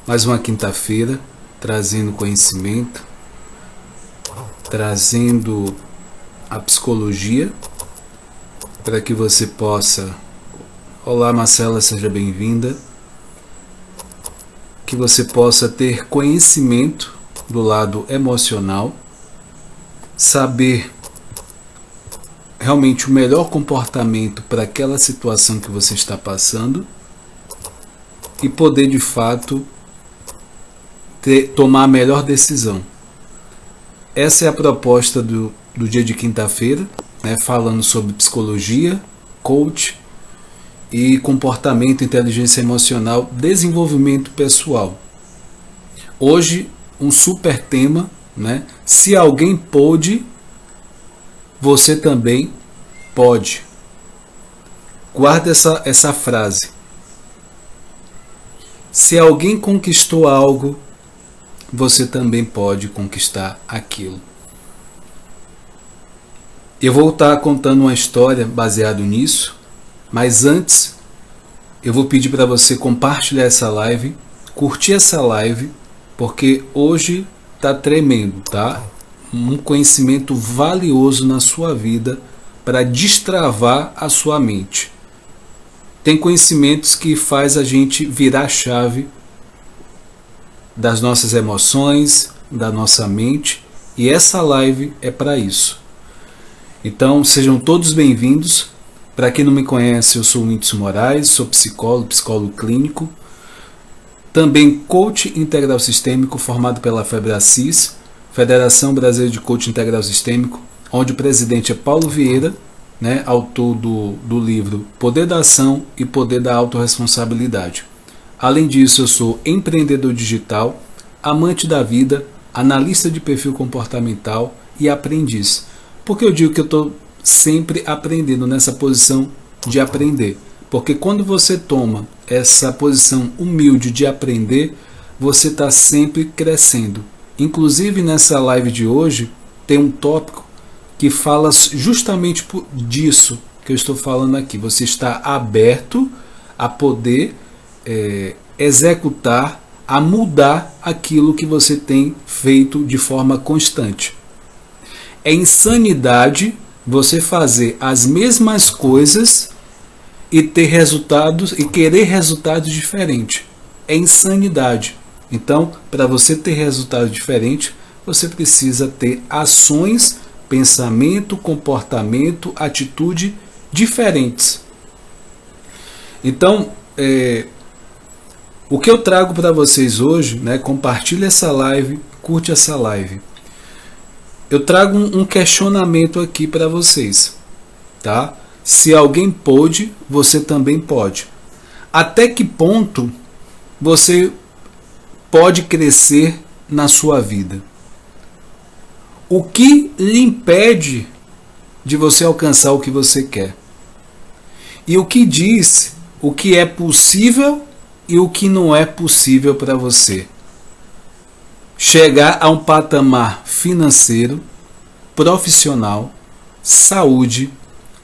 Mais uma quinta-feira, trazendo conhecimento, trazendo a psicologia, para que você possa... Olá, Marcela, seja bem-vinda. Que você possa ter conhecimento do lado emocional, saber realmente o melhor comportamento para aquela situação que você está passando e poder de fato tomar a melhor decisão. Essa é a proposta do dia de quinta-feira, né, falando sobre psicologia, coach e comportamento, inteligência emocional, desenvolvimento pessoal. Hoje, um super tema, né? Se alguém pôde, você também pode. Guarda essa frase. Se alguém conquistou algo, você também pode conquistar aquilo. Eu vou estar contando uma história baseada nisso, mas antes eu vou pedir para você compartilhar essa live, curtir essa live, porque hoje tá tremendo, tá? Um conhecimento valioso na sua vida para destravar a sua mente. Tem conhecimentos que faz a gente virar a chave das nossas emoções, da nossa mente, e essa live é para isso. Então, sejam todos bem-vindos. Para quem não me conhece, eu sou o Whindersson Moraes, sou psicólogo clínico, também coach integral sistêmico formado pela FEBRACIS, Federação Brasileira de Coach Integral Sistêmico, onde o presidente é Paulo Vieira, né, autor do livro Poder da Ação e Poder da Autorresponsabilidade. Além disso, eu sou empreendedor digital, amante da vida, analista de perfil comportamental e aprendiz. Porque eu digo que eu estou sempre aprendendo, nessa posição de aprender. Porque quando você toma essa posição humilde de aprender, você está sempre crescendo. Inclusive nessa live de hoje tem um tópico que fala justamente disso que eu estou falando aqui. Você está aberto a poder executar, a mudar aquilo que você tem feito de forma constante. É insanidade você fazer as mesmas coisas e ter resultados e querer resultados diferentes. É insanidade. Então, para você ter resultado diferente, você precisa ter ações, pensamento, comportamento, atitude diferentes. Então, o que eu trago para vocês hoje, né, compartilha essa live, curte essa live. Eu trago um questionamento aqui para vocês, tá? Se alguém pôde, você também pode. Até que ponto você pode crescer na sua vida? O que lhe impede de você alcançar o que você quer? E o que diz o que é possível e o que não é possível para você? Chegar a um patamar financeiro, profissional, saúde,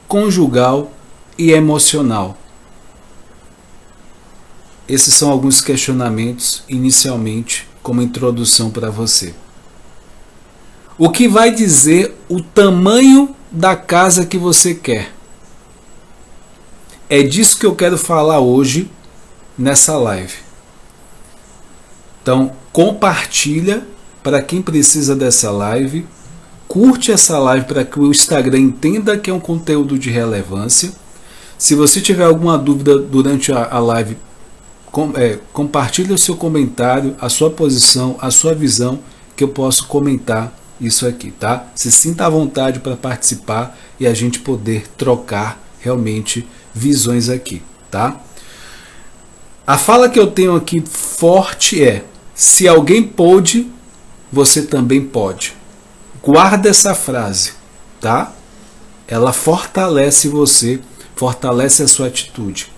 conjugal e emocional. Esses são alguns questionamentos, inicialmente, como introdução para você. O que vai dizer o tamanho da casa que você quer? É disso que eu quero falar hoje, nessa live. Então, compartilha para quem precisa dessa live, curte essa live para que o Instagram entenda que é um conteúdo de relevância. Se você tiver alguma dúvida durante a live, compartilhe o seu comentário, a sua posição, a sua visão, que eu posso comentar isso aqui, tá? Se sinta à vontade para participar e a gente poder trocar realmente visões aqui, tá? A fala que eu tenho aqui forte é: se alguém pôde, você também pode. Guarda essa frase, tá? Ela fortalece você, fortalece a sua atitude.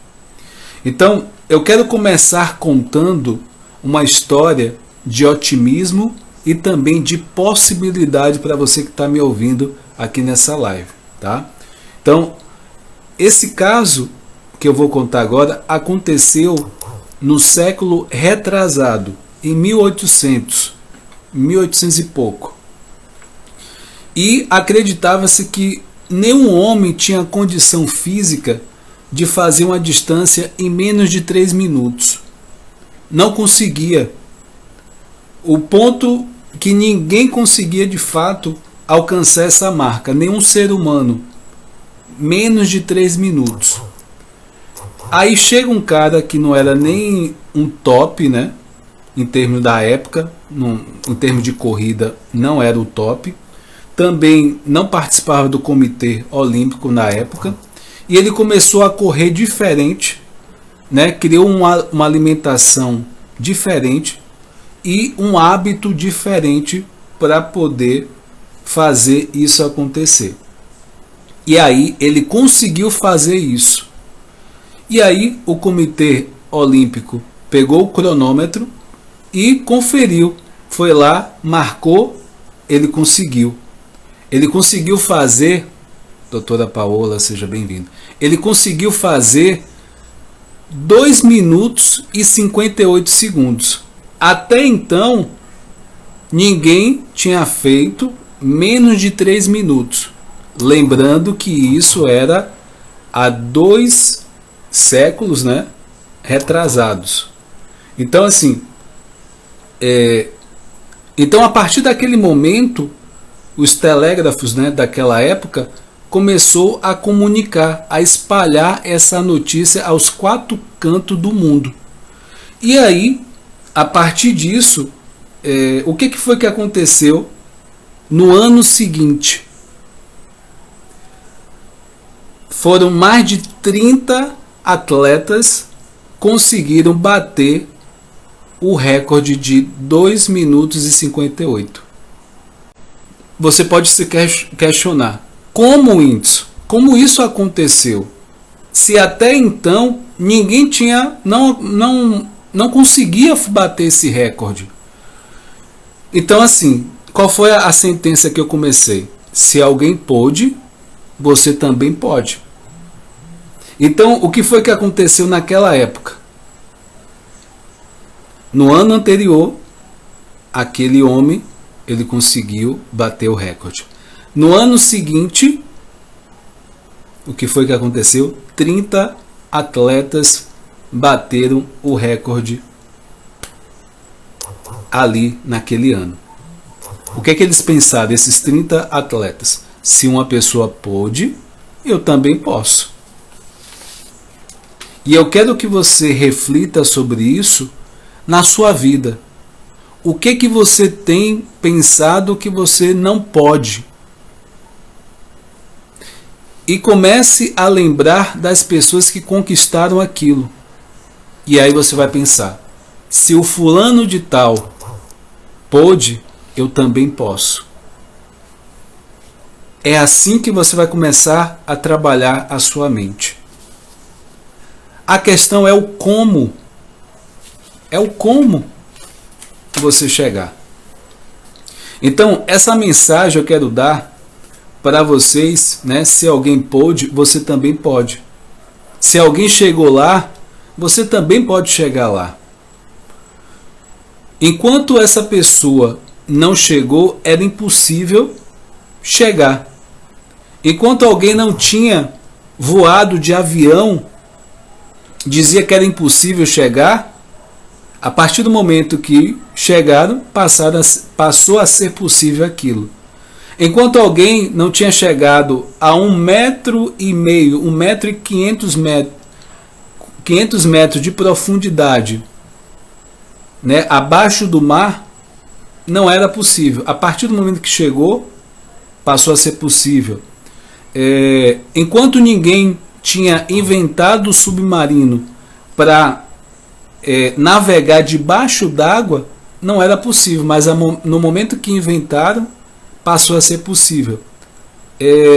Então, eu quero começar contando uma história de otimismo e também de possibilidade para você que está me ouvindo aqui nessa live, tá? Então, esse caso que eu vou contar agora aconteceu no século retrasado, em 1800 e pouco. E acreditava-se que nenhum homem tinha condição física de fazer uma distância em menos de 3 minutos. Não conseguia. O ponto que ninguém conseguia de fato alcançar essa marca, nenhum ser humano, menos de 3 minutos. Aí chega um cara que não era nem um top, né? Em termos da época, em termos de corrida, não era o top. Também não participava do Comitê Olímpico na época. E ele começou a correr diferente, né? Criou uma alimentação diferente e um hábito diferente para poder fazer isso acontecer. E aí ele conseguiu fazer isso. E aí o Comitê Olímpico pegou o cronômetro e conferiu. Foi lá, marcou, ele conseguiu. Ele conseguiu fazer, doutora Paola, seja bem-vinda. Ele conseguiu fazer 2 minutos e 58 segundos. Até então, ninguém tinha feito menos de 3 minutos. Lembrando que isso era há 2 séculos, né, retrasados. Então, assim, então a partir daquele momento, os telégrafos, né, daquela época começou a comunicar, a espalhar essa notícia aos 4 cantos do mundo. E aí, a partir disso, o que foi que aconteceu no ano seguinte? Foram mais de 30 atletas conseguiram bater o recorde de 2 minutos e 58. Você pode se questionar, como isso aconteceu? Se até então ninguém não conseguia bater esse recorde. Então, assim, qual foi a sentença que eu comecei? Se alguém pôde, você também pode. Então, o que foi que aconteceu naquela época? No ano anterior, aquele homem, ele conseguiu bater o recorde. No ano seguinte, o que foi que aconteceu? 30 atletas bateram o recorde ali naquele ano. O que é que eles pensaram, esses 30 atletas? Se uma pessoa pôde, eu também posso. E eu quero que você reflita sobre isso na sua vida. O que você tem pensado que você não pode? E comece a lembrar das pessoas que conquistaram aquilo. E aí você vai pensar, se o fulano de tal pôde, eu também posso. É assim que você vai começar a trabalhar a sua mente. A questão é o como. É o como você chegar. Então, essa mensagem eu quero dar para vocês, né? Se alguém pôde, você também pode. Se alguém chegou lá, você também pode chegar lá. Enquanto essa pessoa não chegou, era impossível chegar. Enquanto alguém não tinha voado de avião, dizia que era impossível chegar. A partir do momento que chegaram, passou a ser possível aquilo. Enquanto alguém não tinha chegado a 1,5 metro, 1,5 metros, 500 metros de profundidade, né, abaixo do mar, não era possível. A partir do momento que chegou, passou a ser possível. Enquanto ninguém tinha inventado o submarino para navegar debaixo d'água, não era possível, mas no momento que inventaram, passou a ser possível.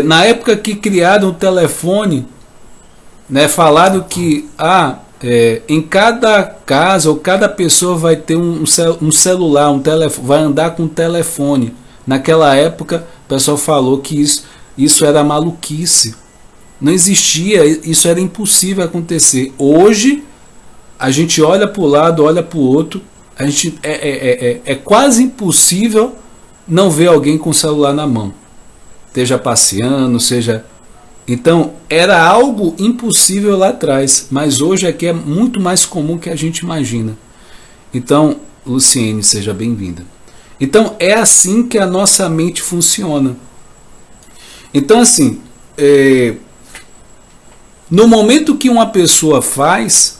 Na época que criaram o telefone, né, falaram que em cada casa ou cada pessoa vai ter um celular, vai andar com um telefone. Naquela época, o pessoal falou que isso era maluquice. Não existia, isso era impossível acontecer. Hoje, a gente olha para o lado, olha para o outro, a gente é quase impossível não ver alguém com o celular na mão, esteja passeando, seja... Então, era algo impossível lá atrás, mas hoje aqui é muito mais comum que a gente imagina. Então, Luciene, seja bem-vinda. Então, é assim que a nossa mente funciona. Então, assim, no momento que uma pessoa faz,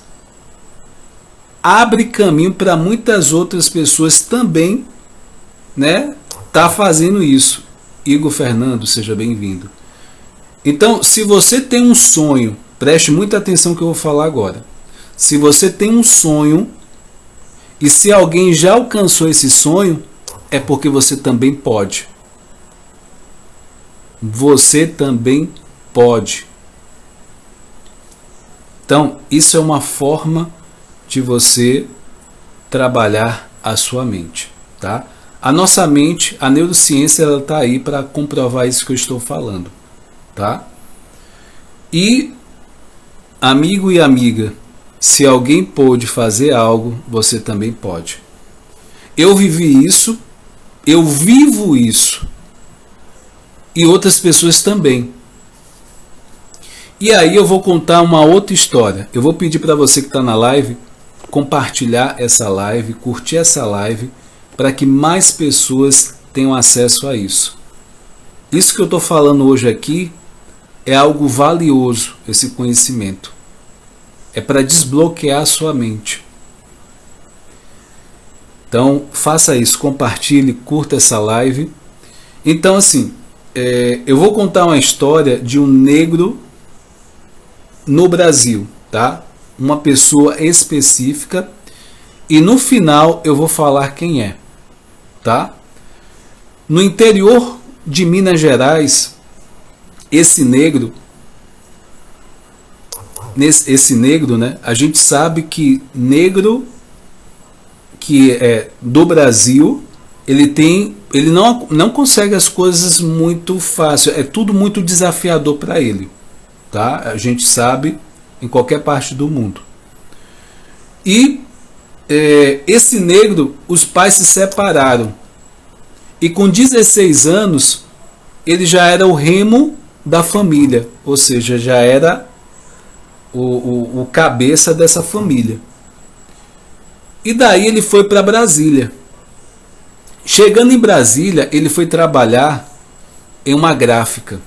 abre caminho para muitas outras pessoas também, né, tá fazendo isso. Igor Fernando, seja bem-vindo. Então, se você tem um sonho, preste muita atenção no que eu vou falar agora. Se você tem um sonho, e se alguém já alcançou esse sonho, é porque você também pode. Você também pode. Então, isso é uma forma de você trabalhar a sua mente, tá? A nossa mente, a neurociência, ela está aí para comprovar isso que eu estou falando. Tá? E, amigo e amiga, se alguém pôde fazer algo, você também pode. Eu vivi isso, eu vivo isso, e outras pessoas também. E aí eu vou contar uma outra história. Eu vou pedir para você que está na live compartilhar essa live, curtir essa live, para que mais pessoas tenham acesso a isso. Isso que eu estou falando hoje aqui é algo valioso, esse conhecimento. É para desbloquear a sua mente. Então, faça isso, compartilhe, curta essa live. Então, assim, eu vou contar uma história de um negro no Brasil, tá? Uma pessoa específica. E no final eu vou falar quem é, tá? No interior de Minas Gerais, esse negro, né? A gente sabe que negro que é do Brasil, ele não consegue as coisas muito fácil, é tudo muito desafiador para ele, tá? A gente sabe em qualquer parte do mundo. E esse negro, os pais se separaram e com 16 anos ele já era o remo da família, ou seja, já era o cabeça dessa família. E daí ele foi para Brasília. Chegando em Brasília, ele foi trabalhar em uma gráfica.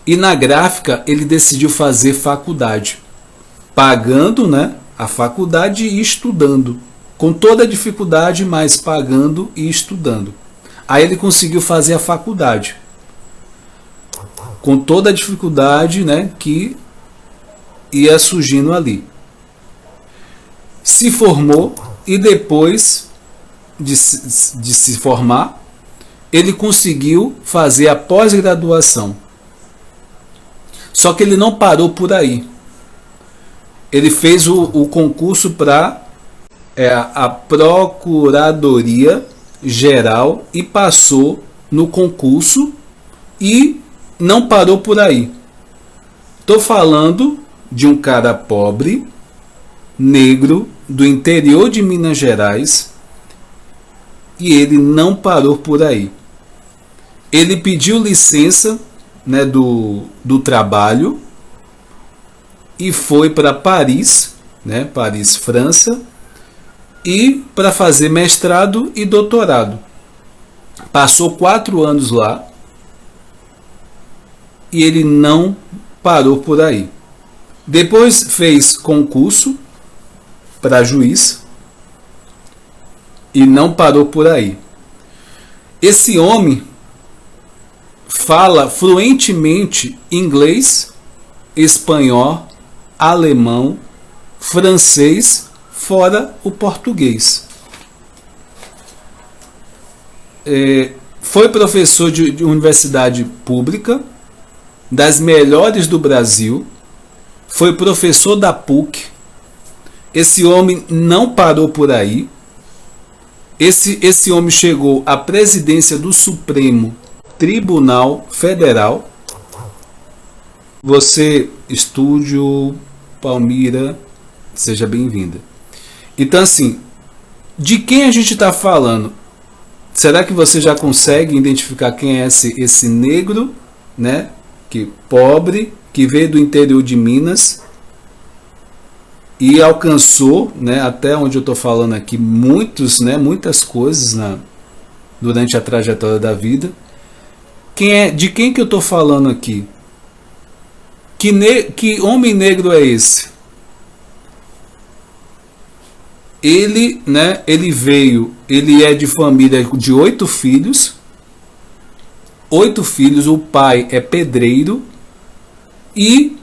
E na gráfica ele decidiu fazer faculdade, pagando, né, a faculdade e estudando, com toda a dificuldade, mas pagando e estudando. Aí ele conseguiu fazer a faculdade, com toda a dificuldade, né, que ia surgindo ali. Se formou e depois de se formar, ele conseguiu fazer a pós-graduação. Só que ele não parou por aí. Ele fez o concurso para a Procuradoria Geral e passou no concurso e não parou por aí. Estou falando de um cara pobre, negro, do interior de Minas Gerais, e ele não parou por aí. Ele pediu licença, né, do trabalho e foi para Paris, né, Paris, França, e para fazer mestrado e doutorado. Passou 4 anos lá e ele não parou por aí. Depois fez concurso para juiz e não parou por aí. Esse homem fala fluentemente inglês, espanhol, alemão, francês, fora o português. Foi professor de universidade pública, das melhores do Brasil, foi professor da PUC. Esse homem não parou por aí. Esse homem chegou à presidência do Supremo Tribunal Federal. Você, Estúdio Palmira, seja bem-vinda. Então, assim, de quem a gente está falando? Será que você já consegue identificar quem é esse negro, né? Que pobre, que veio do interior de Minas e alcançou, né? Até onde eu estou falando aqui, muitas coisas durante a trajetória da vida. De quem que eu estou falando aqui? Que homem negro é esse? Ele, né, ele é de família de 8 filhos. 8 filhos, o pai é pedreiro. E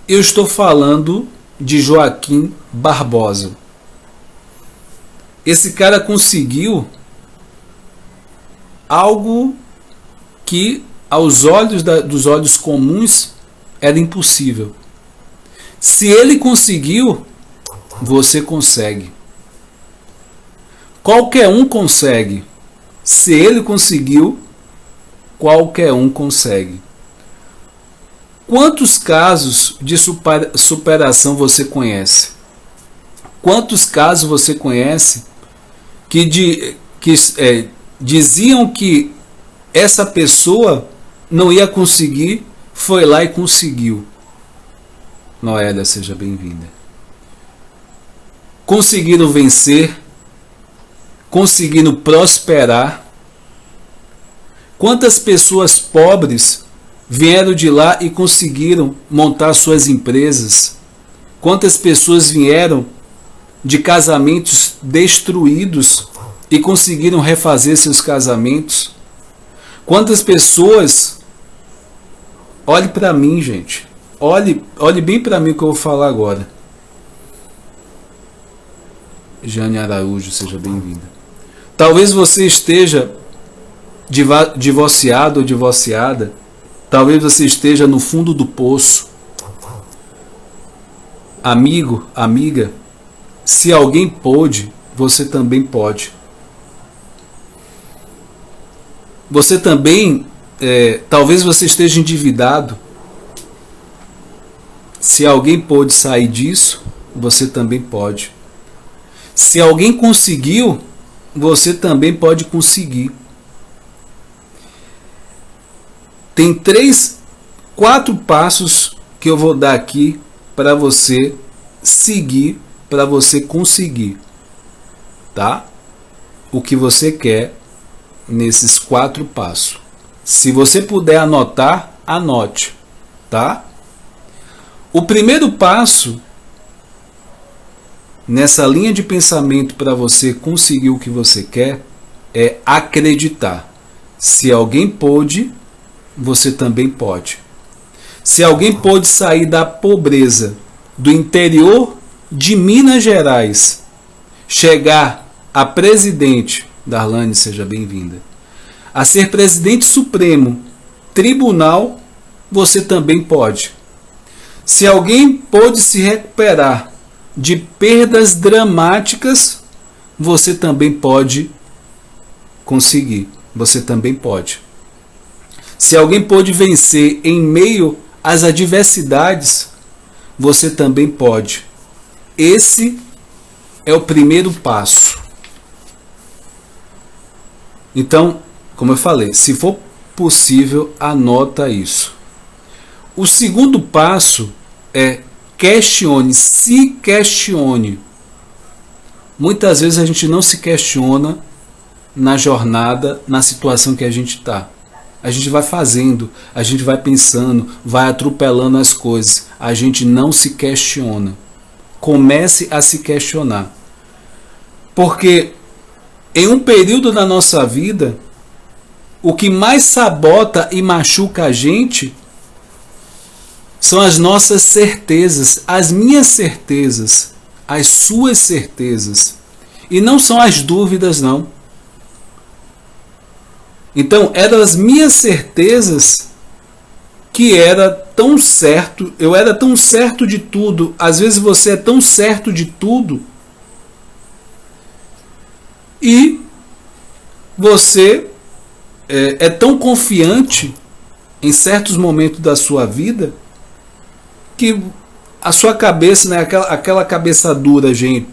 eu estou falando de Joaquim Barbosa. Esse cara conseguiu algo que aos olhos dos olhos comuns era impossível. Se ele conseguiu, você consegue. Qualquer um consegue. Se ele conseguiu, qualquer um consegue. Quantos casos de superação você conhece? Quantos casos você conhece que diziam que essa pessoa não ia conseguir, foi lá e conseguiu? Noélia, seja bem-vinda. Conseguiram vencer, conseguindo prosperar. Quantas pessoas pobres vieram de lá e conseguiram montar suas empresas? Quantas pessoas vieram de casamentos destruídos e conseguiram refazer seus casamentos? Quantas pessoas... Olhe para mim, gente. Olhe bem para mim o que eu vou falar agora. Jane Araújo, seja bem-vinda. Talvez você esteja divorciado ou divorciada. Talvez você esteja no fundo do poço. Amigo, amiga, se alguém pôde, você também pode. Você também, talvez você esteja endividado. Se alguém pôde sair disso, você também pode. Se alguém conseguiu, você também pode conseguir. Tem 4 passos que eu vou dar aqui para você seguir, para você conseguir, tá? O que você quer nesses 4 passos. Se você puder anotar, anote, tá? O primeiro passo nessa linha de pensamento para você conseguir o que você quer é acreditar. Se alguém pôde, você também pode. Se alguém pôde sair da pobreza do interior de Minas Gerais, chegar a presidente, Darlane, seja bem-vinda, a ser presidente supremo, tribunal, você também pode. Se alguém pôde se recuperar de perdas dramáticas, você também pode conseguir. Você também pode. Se alguém pôde vencer em meio às adversidades, você também pode. Esse é o primeiro passo. Então, como eu falei, se for possível, anota isso. O segundo passo é questione, se questione. Muitas vezes a gente não se questiona na jornada, na situação que a gente está. A gente vai fazendo, a gente vai pensando, vai atropelando as coisas. A gente não se questiona. Comece a se questionar. Porque em um período da nossa vida, o que mais sabota e machuca a gente são as nossas certezas, as minhas certezas, as suas certezas. E não são as dúvidas, não. Então, eram as minhas certezas que era tão certo, eu era tão certo de tudo. Às vezes você é tão certo de tudo e você é tão confiante em certos momentos da sua vida que a sua cabeça, né, aquela cabeça dura, gente,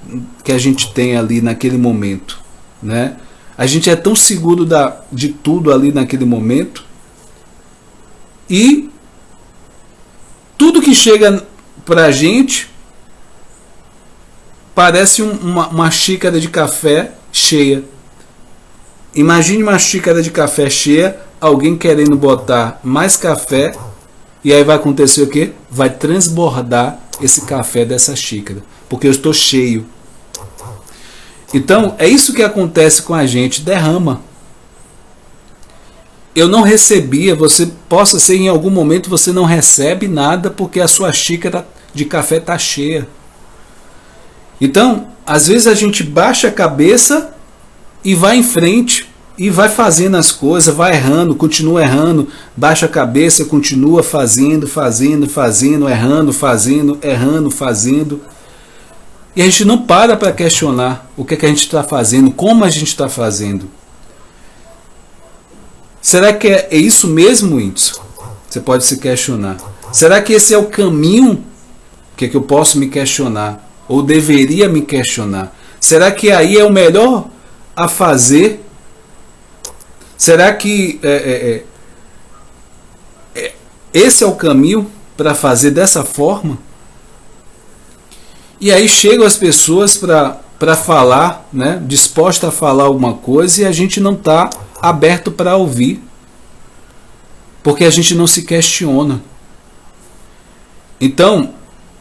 que a gente tem ali naquele momento, né? A gente é tão seguro de tudo ali naquele momento, e tudo que chega pra gente parece uma xícara de café cheia. Imagine uma xícara de café cheia, alguém querendo botar mais café, e aí vai acontecer o quê? Vai transbordar esse café dessa xícara, porque eu estou cheio. Então, é isso que acontece com a gente, derrama. Eu não recebia, você possa ser em algum momento você não recebe nada porque a sua xícara de café está cheia. Então, às vezes a gente baixa a cabeça e vai em frente, e vai fazendo as coisas, vai errando, continua errando, baixa a cabeça, continua fazendo, errando, fazendo. E a gente não para questionar o que é que a gente está fazendo, como a gente está fazendo. Será que é isso mesmo, Whindersson? Você pode se questionar. Será que esse é o caminho? O que é que eu posso me questionar? Ou deveria me questionar? Será que aí é o melhor a fazer? Será que esse é o caminho para fazer dessa forma? E aí chegam as pessoas para falar, né, disposta a falar alguma coisa, e a gente não está aberto para ouvir, porque a gente não se questiona. Então,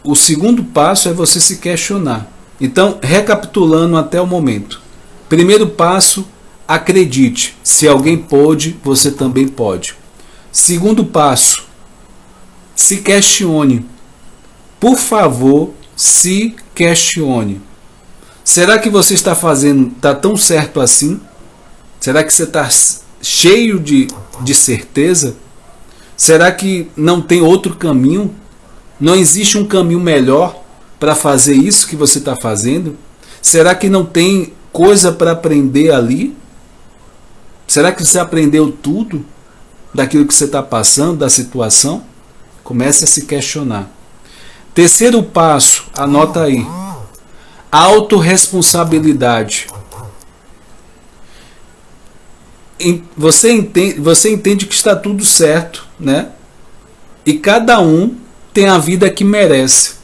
o segundo passo é você se questionar. Então, recapitulando até o momento. Primeiro passo, acredite. Se alguém pôde, você também pode. Segundo passo, se questione. Por favor, se questione. Será que você está fazendo, está tão certo assim? Será que você está cheio de certeza? Será que não tem outro caminho? Não existe um caminho melhor para fazer isso que você está fazendo? Será que não tem coisa para aprender ali? Será que você aprendeu tudo daquilo que você está passando, da situação? Comece a se questionar. Terceiro passo, anota aí. Autorresponsabilidade. Você entende que está tudo certo, né? E cada um tem a vida que merece.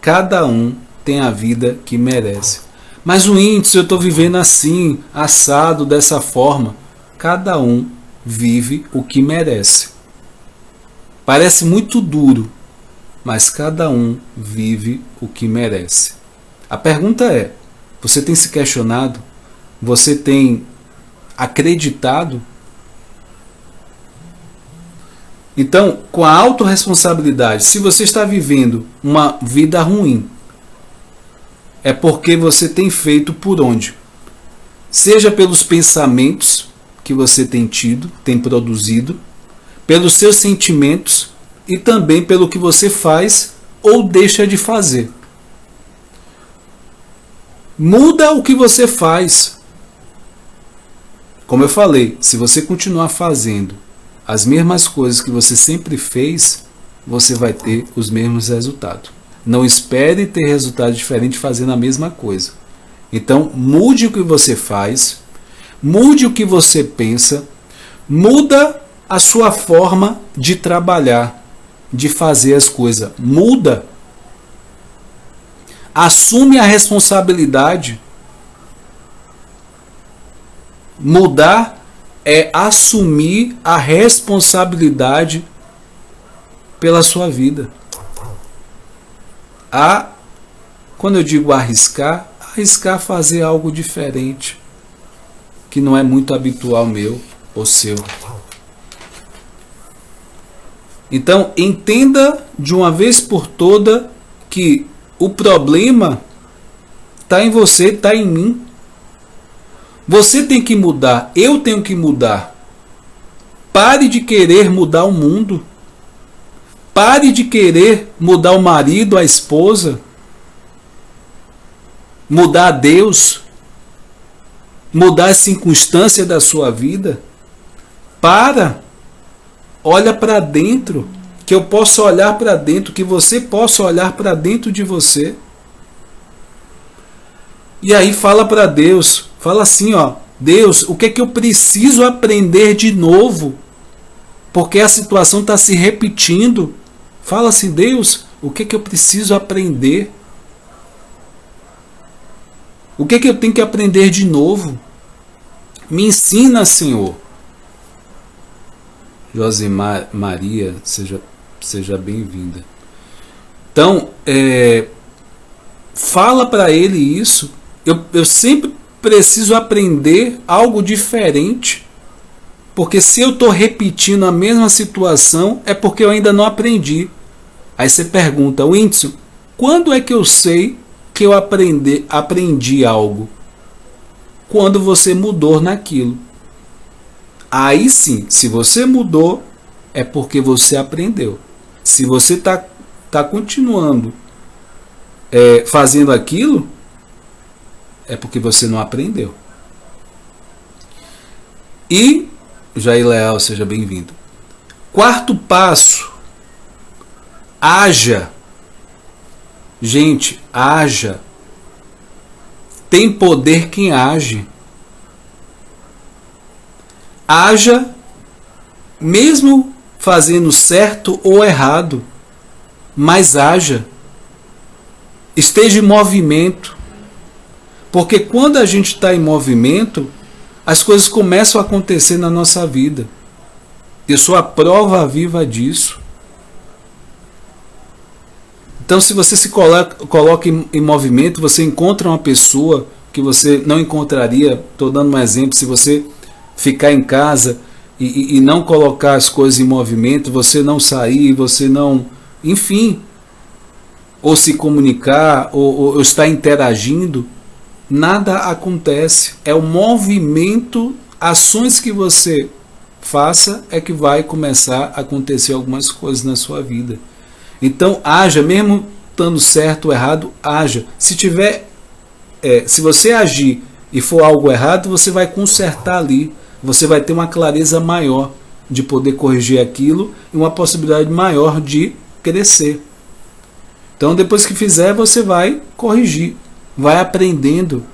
Cada um tem a vida que merece. Mas o índice, eu estou vivendo assim, assado, dessa forma. Cada um vive o que merece. Parece muito duro, mas cada um vive o que merece. A pergunta é, você tem se questionado? Você tem acreditado? Então, com a autorresponsabilidade, se você está vivendo uma vida ruim, é porque você tem feito por onde? Seja pelos pensamentos que você tem tido, tem produzido, pelos seus sentimentos e também pelo que você faz ou deixa de fazer. Muda o que você faz. Como eu falei, se você continuar fazendo as mesmas coisas que você sempre fez, você vai ter os mesmos resultados. Não espere ter resultado diferente fazendo a mesma coisa. Então, mude o que você faz, mude o que você pensa, muda a sua forma de trabalhar, de fazer as coisas. Muda. Assume a responsabilidade. Mudar é assumir a responsabilidade pela sua vida. Quando eu digo arriscar fazer algo diferente, que não é muito habitual meu ou seu. Então, entenda de uma vez por toda que o problema está em você, está em mim. Você tem que mudar, eu tenho que mudar. Pare de querer mudar o mundo. Pare de querer mudar o marido, a esposa. Mudar a Deus. Mudar as circunstâncias da sua vida. Olha para dentro. que eu possa olhar para dentro, que você possa olhar para dentro de você. E aí fala para Deus, fala assim, ó, Deus, o que é que eu preciso aprender de novo? Porque a situação está se repetindo. Fala assim, Deus, o que é que eu preciso aprender? O que é que eu tenho que aprender de novo? Me ensina, Senhor. Josimar Maria, seja bem-vinda. Então, fala para ele isso. Eu sempre preciso aprender algo diferente. Porque se eu estou repetindo a mesma situação, é porque eu ainda não aprendi. Aí você pergunta, Whindersson, quando é que eu sei que eu aprendi algo? Quando você mudou naquilo. Aí sim, se você mudou, é porque você aprendeu. Se você está continuando fazendo aquilo, é porque você não aprendeu. E, Jair Leal, seja bem-vindo. Quarto passo, haja. Gente, haja. Tem poder quem age. Haja, mesmo fazendo certo ou errado, mas haja. Esteja em movimento. Porque quando a gente está em movimento, as coisas começam a acontecer na nossa vida. Eu sou a prova viva disso. Então, se você se coloca em movimento, você encontra uma pessoa que você não encontraria. Estou dando um exemplo. Se você ficar em casa e não colocar as coisas em movimento, você não sair, você não... Enfim, ou se comunicar, ou estar interagindo, nada acontece. É o movimento, ações que você faça é que vai começar a acontecer algumas coisas na sua vida. Então haja, mesmo estando certo ou errado, haja. Se você agir e for algo errado, você vai consertar ali. Você vai ter uma clareza maior de poder corrigir aquilo e uma possibilidade maior de crescer. Então depois que fizer, você vai corrigir. Vai aprendendo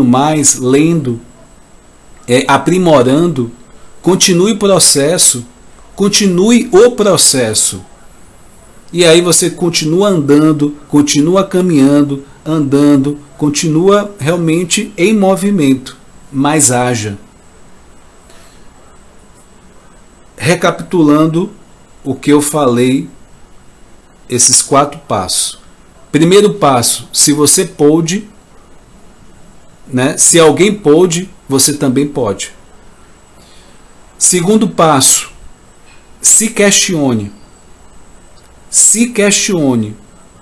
mais, lendo, aprimorando. Continue o processo. E aí você continua andando, continua caminhando, andando, continua realmente em movimento, mas haja. Recapitulando o que eu falei, esses 4 passos. Primeiro passo, se você pôde, né? Se alguém pôde, você também pode. Segundo passo, se questione. Se questione.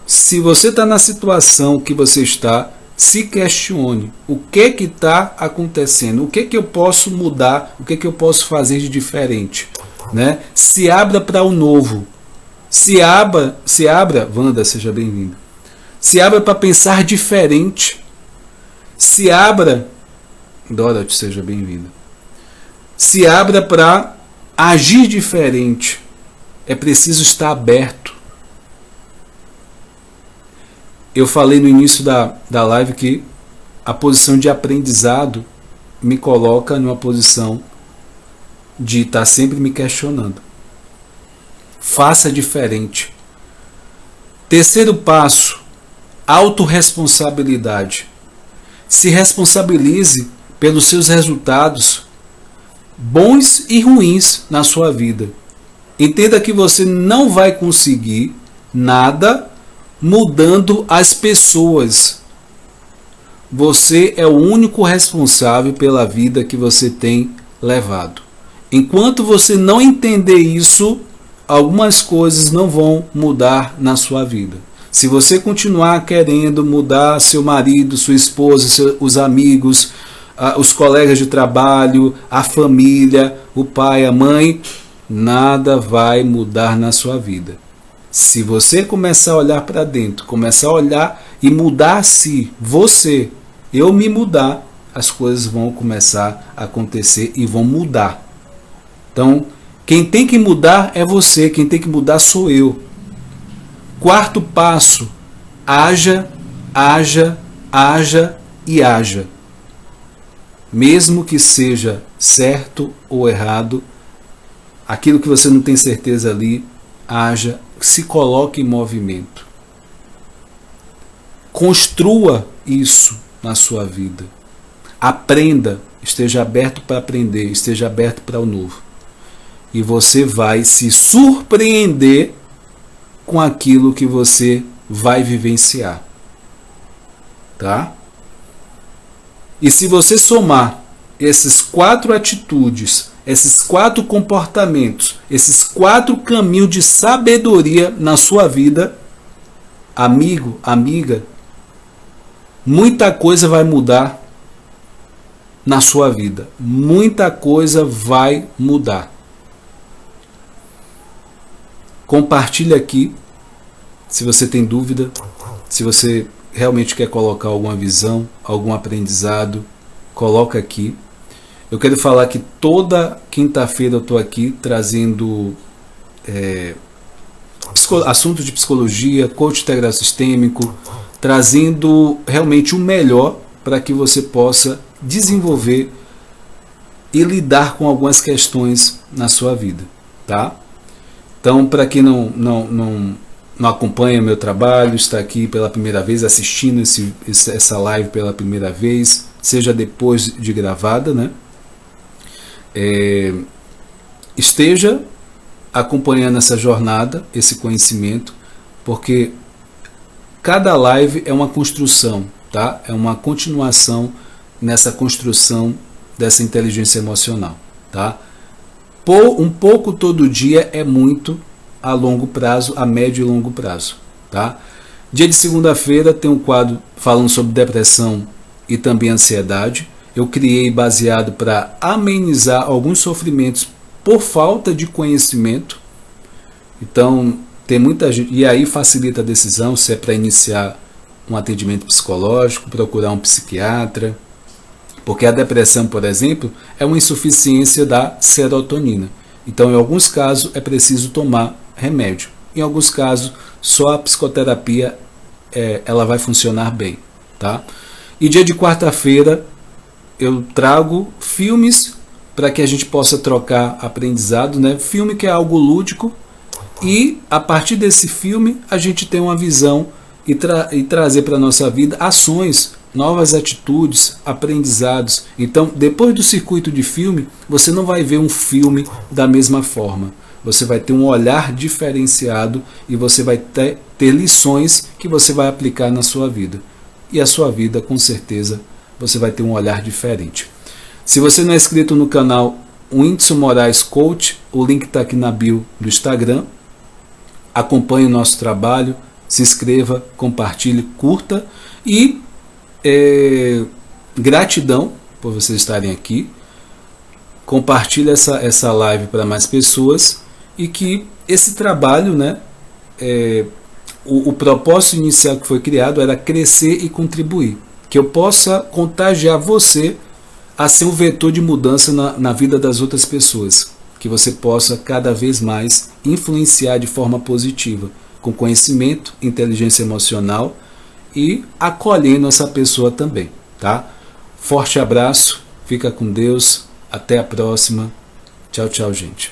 Se você está na situação que você está, se questione. O que está acontecendo? O que eu posso mudar? O que eu posso fazer de diferente? Né? Se abra para o novo. Se abra, Wanda, seja bem-vinda. Se abra para pensar diferente. Se abra, Dorothy, seja bem-vinda. Se abra para agir diferente. É preciso estar aberto. Eu falei no início da live que a posição de aprendizado me coloca numa posição de estar sempre me questionando. Faça diferente. Terceiro passo, autorresponsabilidade. Se responsabilize pelos seus resultados, bons e ruins, na sua vida. Entenda que você não vai conseguir nada mudando as pessoas. Você é o único responsável pela vida que você tem levado. Enquanto você não entender isso, algumas coisas não vão mudar na sua vida. Se você continuar querendo mudar seu marido, sua esposa, os amigos, os colegas de trabalho, a família, o pai, a mãe, nada vai mudar na sua vida. Se você começar a olhar para dentro, começar a olhar e mudar-se, eu me mudar, as coisas vão começar a acontecer e vão mudar. Então, Quem tem que mudar é você, quem tem que mudar sou eu. Quarto passo, haja, haja, haja e haja. Mesmo que seja certo ou errado, aquilo que você não tem certeza ali, haja, se coloque em movimento. Construa isso na sua vida. Aprenda, esteja aberto para aprender, esteja aberto para o novo. E você vai se surpreender com aquilo que você vai vivenciar. Tá? E se você somar essas 4 atitudes, esses 4 comportamentos, esses 4 caminhos de sabedoria na sua vida, amigo, amiga, muita coisa vai mudar na sua vida. Muita coisa vai mudar. Compartilhe aqui, se você tem dúvida, se você realmente quer colocar alguma visão, algum aprendizado, coloca aqui. Eu quero falar que toda quinta-feira eu estou aqui trazendo assuntos de psicologia, coach integral sistêmico, trazendo realmente o melhor para que você possa desenvolver e lidar com algumas questões na sua vida, tá? Então, para quem não acompanha meu trabalho, está aqui pela primeira vez, assistindo essa live pela primeira vez, seja depois de gravada, né? Esteja acompanhando essa jornada, esse conhecimento, porque cada live é uma construção, tá? É uma continuação nessa construção dessa inteligência emocional, tá? Um pouco todo dia é muito a longo prazo, a médio e longo prazo, tá? Dia de segunda-feira tem um quadro falando sobre depressão e também ansiedade. Eu criei baseado para amenizar alguns sofrimentos por falta de conhecimento. Então, tem muita gente, e aí facilita a decisão se é para iniciar um atendimento psicológico, procurar um psiquiatra, porque a depressão, por exemplo, é uma insuficiência da serotonina. Então, em alguns casos, é preciso tomar remédio. Em alguns casos, só a psicoterapia ela vai funcionar bem, tá? E dia de quarta-feira eu trago filmes para que a gente possa trocar aprendizado, né? Filme que é algo lúdico, e a partir desse filme a gente tem uma visão e trazer para a nossa vida ações, novas atitudes, aprendizados. Então, depois do circuito de filme, você não vai ver um filme da mesma forma. Você vai ter um olhar diferenciado e você vai ter lições que você vai aplicar na sua vida. E a sua vida, com certeza, você vai ter um olhar diferente. Se você não é inscrito no canal Whindeson Moraes Coach, o link está aqui na bio do Instagram. Acompanhe o nosso trabalho, se inscreva, compartilhe, curta e gratidão por vocês estarem aqui. Compartilhe essa live para mais pessoas e que esse trabalho, né, o propósito inicial que foi criado era crescer e contribuir. Que eu possa contagiar você a ser um vetor de mudança na vida das outras pessoas. Que você possa cada vez mais influenciar de forma positiva, com conhecimento, inteligência emocional e acolhendo essa pessoa também, tá? Forte abraço, fica com Deus, até a próxima. Tchau, tchau, gente.